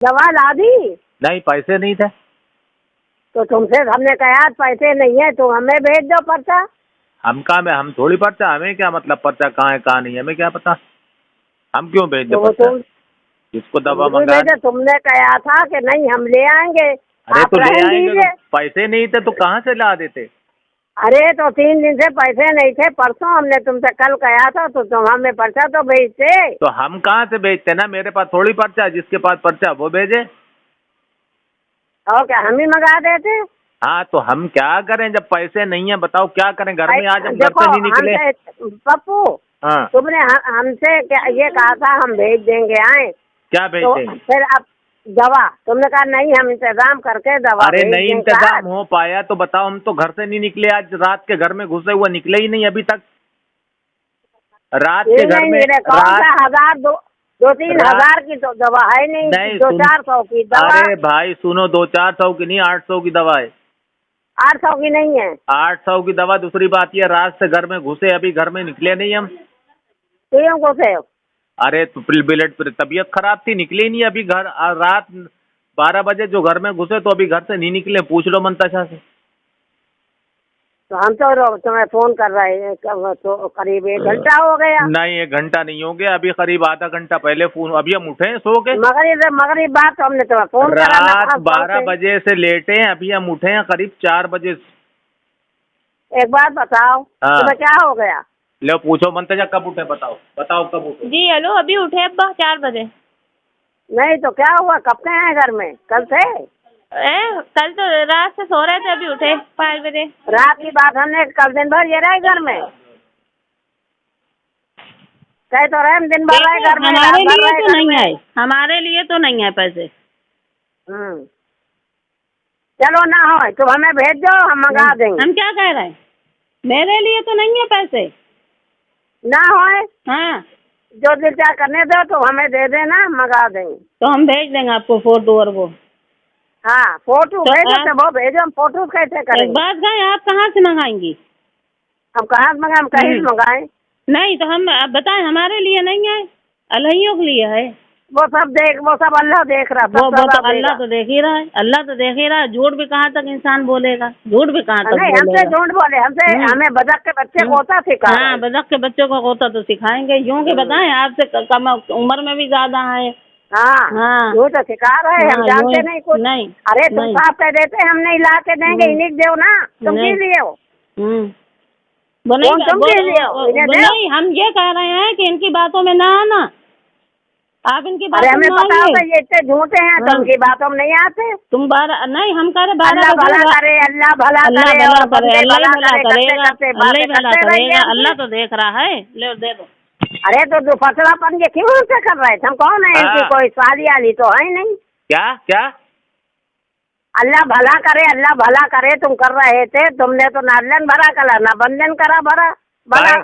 दवा ला दी? नहीं, पैसे नहीं थे। तो तुमसे हमने कहा पैसे नहीं है तो हमें भेज दो पर्चा। हम कहाँ में, हम थोड़ी पर्चा, हमें क्या मतलब पर्चा कहाँ है कहाँ नहीं है, हमें क्या पता, हम क्यों भेज दे तो पर्चा? जिसको दवा मंगा, तुमने कहा था कि नहीं हम ले आएंगे। अरे तो ले आएंगे, पैसे नहीं थे तो कहाँ से ला देते? अरे तो 3 दिन से पैसे नहीं थे, परसों हमने तुमसे कल कहा था तो तुम हमें पर्चा तो भेजते। तो हम कहाँ से भेजते ना, मेरे पास थोड़ी पर्चा है, जिसके पास पर्चा वो भेजे। और क्या हम ही मंगा देते? हाँ तो हम क्या करें जब पैसे नहीं है, बताओ क्या करें? घर में आज हम घर से नहीं निकले। पप्पू, हाँ, तुमने हमसे क्या ये कहा था हम भेज देंगे, आए क्या भेज तो देंगे? फिर अब दवा तुमने कहा नहीं हम इंतजाम करके दवा अरे भेज नहीं देंगे। इंतजाम हो पाया तो बताओ, हम तो घर से नहीं निकले, आज रात के घर में घुसे हुए निकले ही नहीं अभी तक। रात के घर में हजार 2-3 हजार की तो दवा है नहीं, 200-400 की दवा। अरे भाई सुनो, 200-400 की नहीं, 800 की दवा है। 800 की नहीं है? 800 की दवा। दूसरी बात ये, रात से घर में घुसे, अभी घर में निकले नहीं हम। क्यों घुसे? अरे तो तबीयत खराब थी, निकले ही नहीं अभी घर। रात 12 बजे जो घर में घुसे तो अभी घर से नहीं निकले, पूछ लो मंताशा से। तो हम तो तुम्हें फोन कर रहे हैं तो करीब 1 घंटा हो गया। नहीं 1 घंटा नहीं हो गया, अभी करीब आधा घंटा पहले फोन, अभी हम उठे सो के। मगरी बात तो हमने तुम्हें फोन करा। रात 12 बजे से लेटे हैं, अभी हम उठे हैं करीब 4 बजे। एक बात बताओ, तुम्हें क्या हो गया? लो पूछो मंतजा, कब उठे बताओ, बताओ कब उठे? जी हेलो, अभी उठे अब्बा 4 बजे। नहीं तो क्या हुआ, कब से हैं घर में? कल से? कल तो रात से सो रहे थे, अभी उठे 5 बजे। रात की बात हमने, कल दिन भर ये रहे घर में? कह तो रहे हम दिन भर रहे घर में। हमारे लिए तो नहीं है, हमारे लिए तो नहीं है पैसे। चलो ना हो तो हमें भेज दो, हम मंगा देंगे। हम क्या कह रहे हैं, मेरे लिए तो नहीं है पैसे। ना हो हाँ, जो दिल चाह करने दो तो हमें दे देना, मंगा देंगे। तो हम भेज देंगे आपको फोटो और वो। हाँ फोटो भेजो, तो वो भेजो, हम फोटो कैसे करेंगे? बात गए, आप कहाँ से मंगाएंगी? हम कहाँ से मंगाए? हम कहीं से मंगाए? नहीं तो हम अब बताएं, हमारे लिए नहीं है, अलहियों के लिए है। वो सब अल्लाह देख रहा। वो तो अल्लाह तो देख ही रहा है, अल्लाह तो देख ही रहा है। झूठ भी कहाँ तक इंसान बोलेगा, झूठ भी कहाँ तक नहीं, हमसे झूठ बोले, हमसे हमें बदक के बच्चे गोता सिखा। हाँ, बदक के बच्चों को गोता तो सिखाएंगे, यूँ के बताएं, आपसे कम उम्र में भी ज्यादा है। हाँ वो तो सिखा रहे हैं, हम जानते नहीं कुछ। नहीं, अरे तुम साफ कह देते हम नहीं ला के देंगे, इन्हीं दो ना, तुम की लिए हो? नहीं, हम ये कह रहे हैं कि इनकी बातों में ना आना, आप इनकी बातों में हमें पता होता ये इतने झूठे हैं, तो उनकी बातों में नहीं आते। तुम 12 नहीं, हम कह रहे 12 अल्लाह भला करे, अल्लाह भला करे, अल्लाह भला करेगा, अल्लाह तो देख रहा है। ले दे दो। अरे तो दुफटरापन ये क्यों से कर रहे थे? हम कौन है इनकी कोई साली आली तो है नहीं। क्या अल्लाह भला करे, अल्लाह भला करे तुम कर रहे थे, तुमने तो नालन भरा करा ना बंधन करा भरा भला।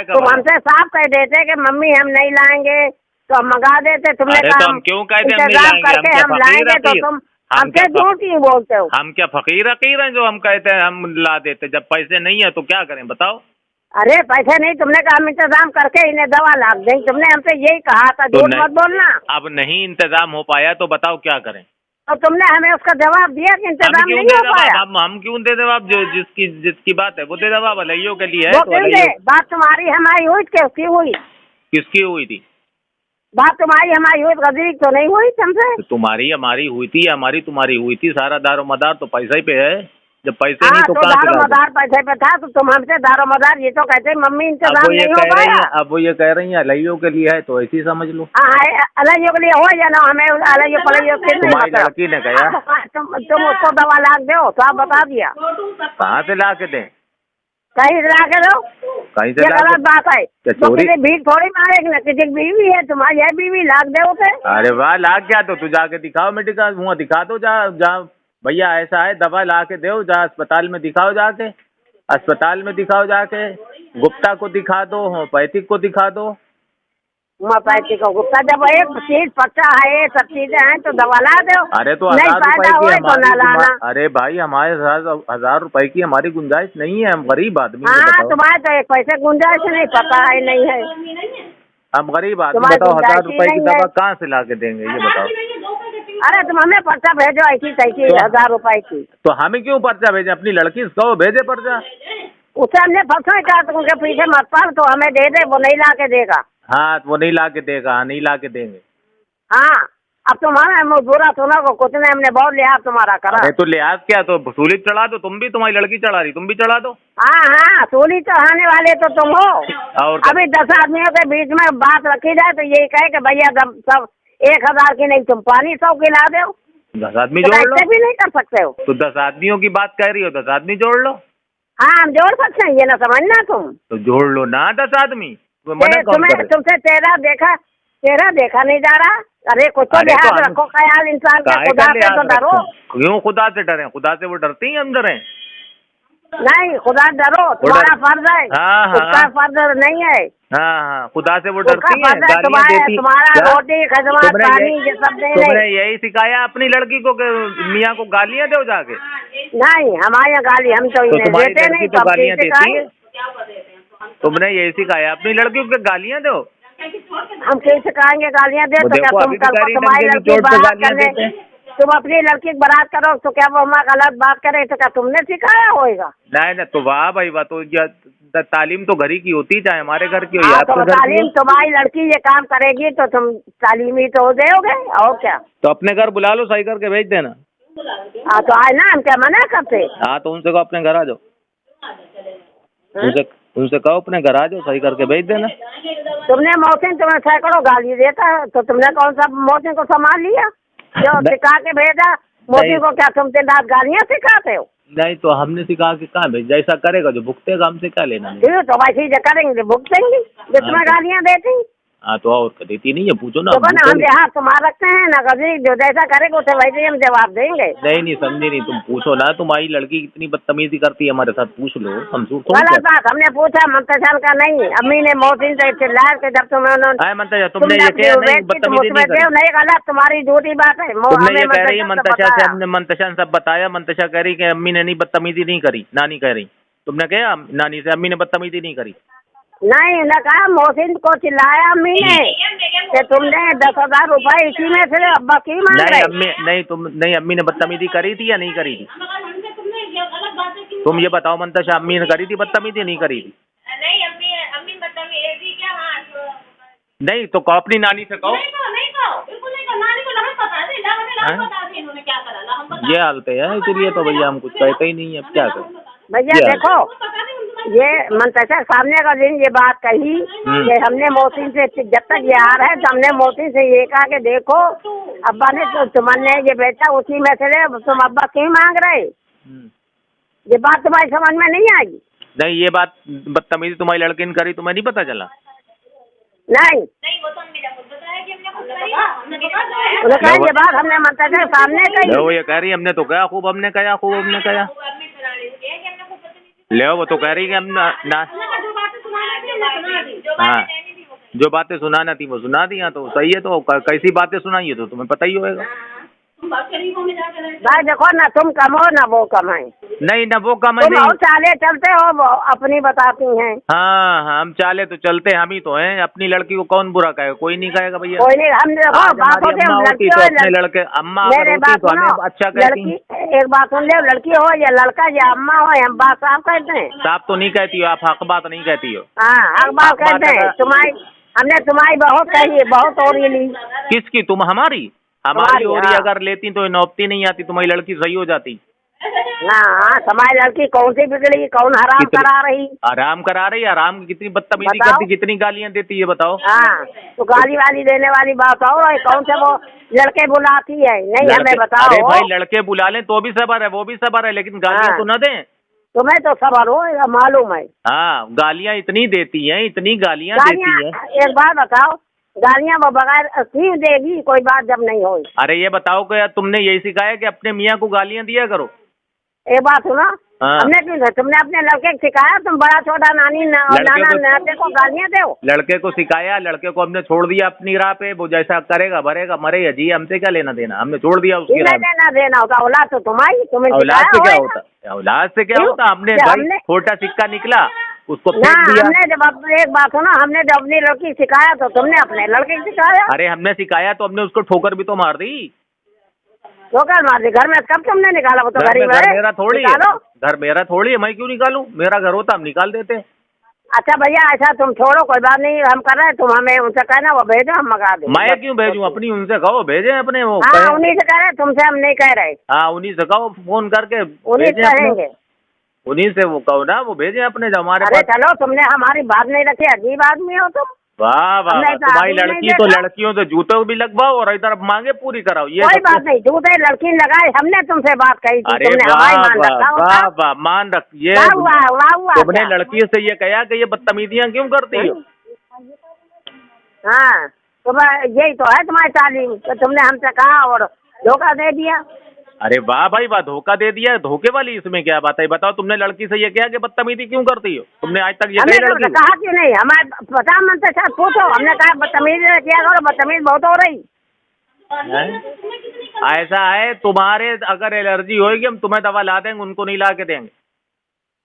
तुम हमसे साफ कह देते कि मम्मी हम नहीं लाएंगे तो हम मंगा देते। तुमने कहा हम क्यों कहते इंतजाम करके हम लाएंगे, तो तुम हमसे झूठ ही बोलते हो। हम क्या फकीर हैं जो हम कहते हैं हम ला देते? जब पैसे नहीं है तो क्या करें बताओ? अरे पैसे नहीं, तुमने कहा हम इंतजाम करके इन्हें दवा ला देंगे, तुमने हमसे यही कहा था, झूठ मत बोलना। अब नहीं इंतजाम हो पाया तो बताओ क्या करें? तो तुमने हमें उसका जवाब दिया कि इंतजाम नहीं हो पाया। हम क्यों दे जवाब? जो जिसकी बात है वो दे जवाब, अलैयो के लिए है तो बात तुम्हारी हमारी हुई कि उसकी हुई? किसकी हुई थी बात? तुम्हारी हमारी हुई, गदरी तो नहीं हुई तुमसे? तुम्हारी हमारी हुई थी, हमारी तुम्हारी हुई थी, सारा दारोमदार तो पैसे ही पे है। जब पैसे नहीं तो दारोमदार पैसे पे था, तो तुम हमसे दारोमदार ये तो कहते मम्मी इंतजाम नहीं हो पाया। अब वो ये कह रही है अलैयो के लिए है, तो ऐसे ही समझ लो। अलैयो के लिए हो या ना, हमें अलैयो पलैयो तुम्हारी लड़की ने कहा तुम उसको दवा ला दो, तो आप बता दिया कहाँ से ला के दें? कहीं से ला के दो, कहीं से गलत बात है। तो किसी भीख थोड़ी मारेगी ना, किसी बीवी है तुम्हारी, है बीवी, लाख दे उसे। अरे वाह, लाख क्या? तो तू जाके दिखाओ, मेडिकल मुँह दिखा दो, जा भैया ऐसा है, दवा ला के दो, जा अस्पताल में दिखाओ, जाके अस्पताल में दिखाओ, जाके गुप्ता को दिखा दो, होम्योपैथिक को दिखा दो। होम्योपैथिक को गुप्ता, जब एक चीज पक्का है, सब चीजें हैं तो दवा ला दो। अरे तो नहीं फायदा हो तो ना लाना। अरे भाई हमारे 1000 रुपए की हमारी गुंजाइश नहीं है, हम गरीब आदमी। हाँ तुम्हारे तो एक पैसे गुंजाइश नहीं, पता है नहीं है, हम गरीब आदमी। बताओ 1000 रुपए की दवा कहाँ से ला के देंगे ये बताओ? अरे तुम हमें पर्चा भेजो ऐसी तैसी 1000 रुपए की। तो हमें क्यों पर्चा भेजे? अपनी लड़की से कहो भेजे पर्चा। उसे हमने परसों ही कहा तुमके पीछे मत पड़, तो हमें दे दे, वो नहीं ला के देगा। हाँ वो नहीं ला के देगा, नहीं ला के देंगे। हाँ अब तुम्हारा बुरा सुनो को कुछ नहीं, हमने बहुत लिहाज तुम्हारा करा। अरे तो लिहाज क्या, तो सूली चढ़ा दो तुम भी, तुम्हारी लड़की चढ़ा रही, तुम भी चढ़ा दो। हाँ हाँ सूली चढ़ाने वाले तो तुम हो। और अभी 10 आदमियों के बीच में बात रखी जाए तो यही कहे कि भैया सब 1000 की नहीं, तुम 500 की ला दो। 10 आदमी जोड़ लो। ऐसे भी नहीं कर सकते हो। तो 10 आदमियों की बात कह रही हो, 10 आदमी जोड़ लो। हाँ हम जोड़ सकते हैं, ये ना समझना तुम। तो जोड़ लो ना 10 आदमी। तुम्हें तुमसे चेहरा देखा नहीं जा रहा। अरे कुछ तो लिहाज रखो, ख्याल इंसान के, खुदा से तो डरो। क्यों खुदा से डरे? खुदा से वो डरती हैं, हम डरे? नहीं खुदा डरो, तुम्हारा फर्ज है। हाँ, उसका फर्ज नहीं है। हाँ खुदा से वो डरती है, तुम्हारा रोटी खदमत पानी ये सब तुमने यही सिखाया अपनी लड़की को कि मियाँ को गालियाँ दो जाके? नहीं हमारे यहाँ गाली हम तो इन्हें देते नहीं, तो गालियाँ देती है। तुमने यही सिखाया अपनी लड़की को गालियाँ दो? हम कैसे सिखाएंगे गालियाँ दे? तो क्या तुम कल को तुम्हारी लड़की बारात करने, तुम अपनी लड़की की बारात करो तो क्या वो हमारा गलत बात करे? तो क्या तुमने सिखाया होगा? नहीं ना, तो वाह भाई वाह, तो तालीम तो घर ही की होती, चाहे हमारे घर की हो या तो तालीम तुम्हारी लड़की ये काम करेगी तो तुम तालीम ही तो दोगे, और क्या? तो अपने घर बुला लो, सही करके भेज देना। हाँ तो आए ना, हम क्या मना करते? हाँ तो उनसे कहो अपने घर आ जाओ, उनसे कहो अपने घर आ जाओ, सही करके भेज देना। तुमने मौसिन तुम्हें सैकड़ों गाली देता है, तो तुमने कौन सा मौसिन को संभाल लिया जो सिखा के भेजा? मौसिन को क्या तुम दिन रात गालियाँ सिखाते हो? नहीं तो हमने सिखा के कहाँ भेज, जैसा करेगा जो भुगतेगा, हमसे क्या लेना? तो वैसे ही करेंगे, भुगतेंगे जिसमें गालियाँ देती। हाँ तो और देती नहीं है, पूछो ना। तो हम जहाँ तुम्हारा रखते हैं ना, कभी जो जैसा करेगा उसे वैसे ही हम जवाब देंगे। नहीं समझे नहीं, तुम पूछो ना, तुम्हारी लड़की कितनी बदतमीजी करती है हमारे साथ, पूछ लो। हम गलत बात हमने पूछा, मंतशान का नहीं। अम्मी ने मौसिन से चिल्लाया कि जब तुम्हें उन्होंने तुमने ये कहा नहीं बदतमीजी नहीं, गलत तुम्हारी झूठी बात है। तुमने ये कह रही है मंतशा से, हमने मंतशा सब बताया, मंतशा कह रही कि अम्मी ने नहीं बदतमीजी नहीं करी, नानी कह रही। तुमने कहा नानी से अम्मी ने बदतमीजी नहीं करी? नहीं उन्होंने कहा मौसिन को चिल्लाया अम्मी ने कि तुमने 10,000 रुपए इसी में से अब्बा की मांग रहे। नहीं अम्मी ने बदतमीजी करी थी या नहीं करी थी? तुम ये बताओ मंतशा, अम्मी ने करी थी बदतमीजी, नहीं करी थी? नहीं अम्मी बदतमीजी क्या? हाँ नहीं तो कहो अपनी नानी से कहो। बिल्कुल नहीं, नानी को लहर पता है इन्होंने क्या करा। ये हालत है, इसलिए तो भैया हम कुछ कहते ही नहीं है, अब क्या करें भैया? देखो ये मंतशा सामने का दिन ये बात कही कि हमने मौसिन से, जब तक ये आ रहा है तो हमने मौसिन से ये कहा कि देखो अब्बा ने तो तुमने ये बेटा उसी में से तुम अब्बा क्यों मांग रहे? ये बात तुम्हारी समझ में नहीं आएगी। नहीं ये बात बदतमीजी तुम्हारी लड़की ने करी, तुम्हें नहीं पता चला? नहीं वो तो हमने बताया कि हमने खुद करी, उन्होंने ये बात हमने मंतशा सामने कही। वो ये कह रही हमने तो कहा खूब, हमने कहा खूब, हमने कहा ले, वो तो कह रही कि हम हाँ जो बातें सुनाना थी वो सुना दी। तो सही है, तो कैसी बातें सुनाई है तो तुम्हें पता ही होगा। भाई देखो ना तुम कम हो ना वो कम है। नहीं ना वो कम है, तुम और चाले चलते हो, वो अपनी बताती हैं। हाँ हम चाले तो चलते हम ही तो हैं, अपनी लड़की को कौन बुरा कहेगा? कोई नहीं कहेगा भैया। कोई नहीं, हम देखो बात होती है अपने लड़के अम्मा मेरे बात तो हमें अच्छा कहती। एक बात सुन ले, लड़की हो या लड़का या अम्मा हो, हम बात साफ कहते हैं। साफ तो नहीं कहती हो आप, हक बात नहीं कहती हो। हाँ हक बात कहते हैं। हमने तुम्हारी बहुत कही है, बहुत और ये ली। किसकी? तुम हमारी और अगर लेती तो नौबती नहीं आती, तुम्हारी लड़की सही हो जाती। हाँ तुम्हारी लड़की कौन सी बिगड़ी, कौन हराम करा रही? आराम करा रही, आराम की कितनी बदतमीजी करती, कितनी गालियाँ देती है बताओ। हाँ तो गाली वाली देने वाली बात हो, कौन से वो लड़के बुलाती है? नहीं हमें बताओ। अरे भाई लड़के बुला लें तो भी सबर है, वो भी सबर है, लेकिन गालियाँ तो न दें। तुम्हें तो सबर हो मालूम है। हाँ गालियाँ इतनी देती हैं, इतनी गालियाँ देती हैं। एक बात बताओ, गालियाँ वो बगैर क्यों देगी? कोई बात जब नहीं हो। अरे ये बताओ कि तुमने यही सिखाया कि अपने मियाँ को गालियाँ दिया करो? एक बात सुना, हमने क्यों? तुमने अपने लड़के को सिखाया तुम बड़ा छोटा नानी नाते को गालियाँ दो? लड़के को सिखाया, लड़के को हमने छोड़ दिया अपनी राह पे, वो जैसा करेगा भरेगा मरेगा जी, हमसे क्या लेना देना? हमने छोड़ दिया उसकी राह। लेना देना होता, औलाद तो तुम्हारी, तुम्हें औलाद से क्या होता? औलाद से क्या होता? हमने भाई छोटा सिक्का निकला उसको फेंक दिया। हमने जब एक बात सुना, हमने जब अपनी लड़की सिखाया तो तुमने अपने लड़के को सिखाया। अरे हमने सिखाया तो हमने उसको ठोकर भी तो मार दी। ठोकर मार दी। घर में कब तुमने निकाला? वो तो गरीब है। मेरा थोड़ी है, निकालो। घर मेरा थोड़ी है, मैं क्यों निकालूं? मेरा घर होता हम निकाल देते। अच्छा भैया ऐसा तुम छोड़ो, कोई बात नहीं, हम कर रहे हैं, तुम हमें उनसे कहना वो भेजो, हम मंगा दें। मैं क्यों भेजूं? अपनी उनसे कहो भेजे अपने। वो हाँ उन्हीं से कह रहे, तुमसे हम नहीं कह रहे। हाँ उन्हीं से कहो फोन करके उन्हीं से भेजें अपने। कहेंगे। उन्हीं से वो कहो ना, वो भेजे अपने जो हमारे अरे पास। चलो, तुमने हमारी बात नहीं रखी, अजीब आदमी हो तुम। वाह वाह, हमने तो तुम्हारी आदमी नहीं लड़की तो देखा। लड़कियों से जूते भी लगवाओ और इधर मांगे पूरी कराओ। ये कोई सब बात नहीं, जूते लड़की लगाए, हमने तुमसे बात कही थी, अरे तुमने वाह हमारी मान वाह रखा होगा। वाह वाह, मान रख। ये वाह वाह वाह वाह तुमने क्या? लड़की से ये कहा कि ये बदतमीजियां क्यों करती हो? हाँ तो यही तो है तुम्हारी तालीम, तो तुमने हमसे कहा और धोखा दे दिया। अरे वाह भाई वाह, धोखा दे दिया। धोखे वाली इसमें क्या बात है? बताओ, तुमने लड़की से ये कहा कि बदतमीजी क्यों करती हो? तुमने आज तक ये हमने कही लड़की को? कहा क्यों नहीं? हमारे प्रधानमंत्री से साथ पूछो, हमने कहा बदतमीजी किया करो, बदतमीज बहुत हो रही। ऐसा है, तुम्हारे अगर एलर्जी होगी हम तुम्हें दवा ला देंगे, उनको नहीं ला के देंगे।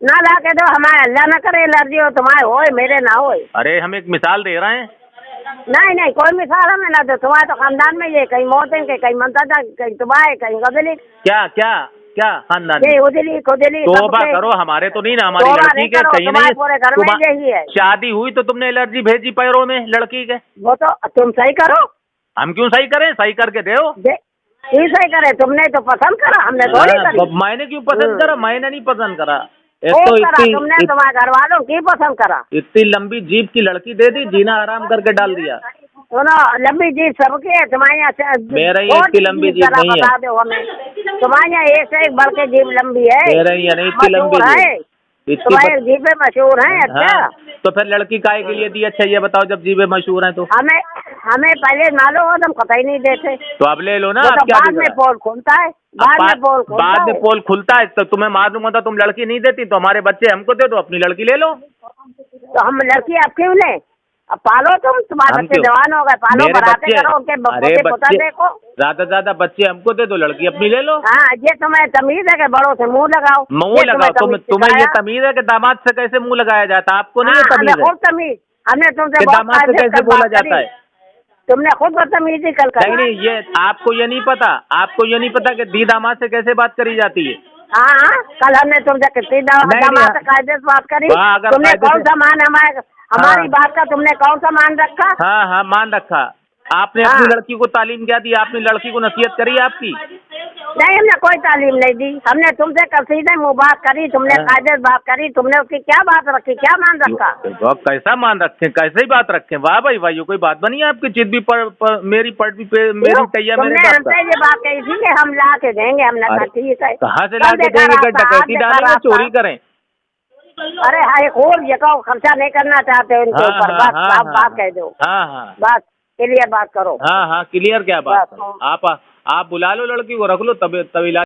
ना ला के दो, हमारे अल्लाह ना करे एलर्जी हो, तुम्हारे होए मेरे ना होए। अरे हम एक मिसाल दे रहे हैं। नहीं नहीं, कोई मिसाल हमें ना दो। तुम्हारे तो खानदान में ये कहीं मोहसिन के, कहीं मंतजा, कहीं तुम्हारे, कहीं गजली, क्या क्या क्या खानदान में? ये उदली खुदली तौबा करो, हमारे तो नहीं ना, हमारी लड़की के कहीं नहीं पूरे घर में यही है। शादी हुई तो तुमने एलर्जी भेजी पैरों में लड़की के। वो तो तुम सही करो। हम क्यों सही करें? सही करके दो। ये सही करे, तुमने तो पसंद करा, हमने थोड़ी करी। मैंने क्यों पसंद करा? मैंने नहीं पसंद करा। एक वो तो करा तुमने, तुम्हारे घर वालों की पसंद करा। इतनी लंबी जीप की लड़की दे दी, जीना आराम करके डाल दिया। सुनो, लंबी जीप सबकी है, तुम्हारे यहाँ मेरा ये इतनी लंबी जीप नहीं है। बता दो हमें, तुम्हारे यहाँ एक से एक बढ़ के जीप लंबी है। मेरा ये नहीं इतनी लंबी है, तुम्हारी जीपें मशहूर हैं। अच्छा हाँ, तो फिर लड़की काहे के लिए दी? अच्छा ये बताओ, जब जीपें मशहूर हैं तो हमें पहले मालूम हो, तुम कतई नहीं देते। तो अब ले लो ना। तो अब क्या बाद में पोल खुलता है, बाद में पोल खुलता है। तो तुम्हें मालूम होता तुम लड़की नहीं देती, तो हमारे बच्चे हमको दे दो, अपनी लड़की ले लो। तो हम लड़की अब क्यों लें? अब पालो, तुम्हारे बच्चे जवान हो गए, पालो, बढ़ाते करो, उनके पुत्र देखो। ज्यादा से ज्यादा बच्चे हमको दे दो, लड़की अपनी ले लो। हाँ, ये तुम्हें तमीज है कि बड़ों से मुंह लगाओ? मुंह लगाओ? तुम्हें ये तमीज है कि दामाद से कैसे मुंह लगाया जाता? आपको नहीं तमीज है? खूब तमीज, हमने तुमसे दामाद से कैसे बोला जाता है? तुमने खुद बदतमीजी कल करी। नहीं, ये आपको ये नहीं पता। आपको ये नहीं पता कि दी दामाद से कैसे बात करी जाती है? हाँ, कल हमने तुमसे कितनी दामाद से कायदे से बात करी। तुमने कौन सा मान हमारी बात का तुमने कौन सा मान रखा? हाँ हाँ, मान रखा। आपने अपनी लड़की को तालीम क्या दी? आपने लड़की को नसीहत करी आपकी? नहीं, हमने कोई तालीम नहीं दी। हमने तुमसे कसीदे मुँह बात करी, तुमने कायदे से बात करी, तुमने उसकी क्या बात रखी, क्या मान रखा? तो कैसा मान रखे? कैसे ही बात रखे? वाह भाई वाह, ये कोई बात बनी है आपकी? जिद भी मेरी पट भी मेरी तैयार। तुमने हमसे ये बात कही थी कि हम ला के देंगे, हमने कहा ठीक है। कहाँ से ला के देंगे? डकैती डालेंगे, चोरी करें? अरे हाँ, एक और ये कहो, खर्चा नहीं करना चाहते उनके ऊपर, बस आप बात कह दो। हाँ हाँ, बस क्लियर बात करो। हाँ हाँ, क्लियर क्या बात? आप बुला लो लड़की को, रख लो, तभी इलाज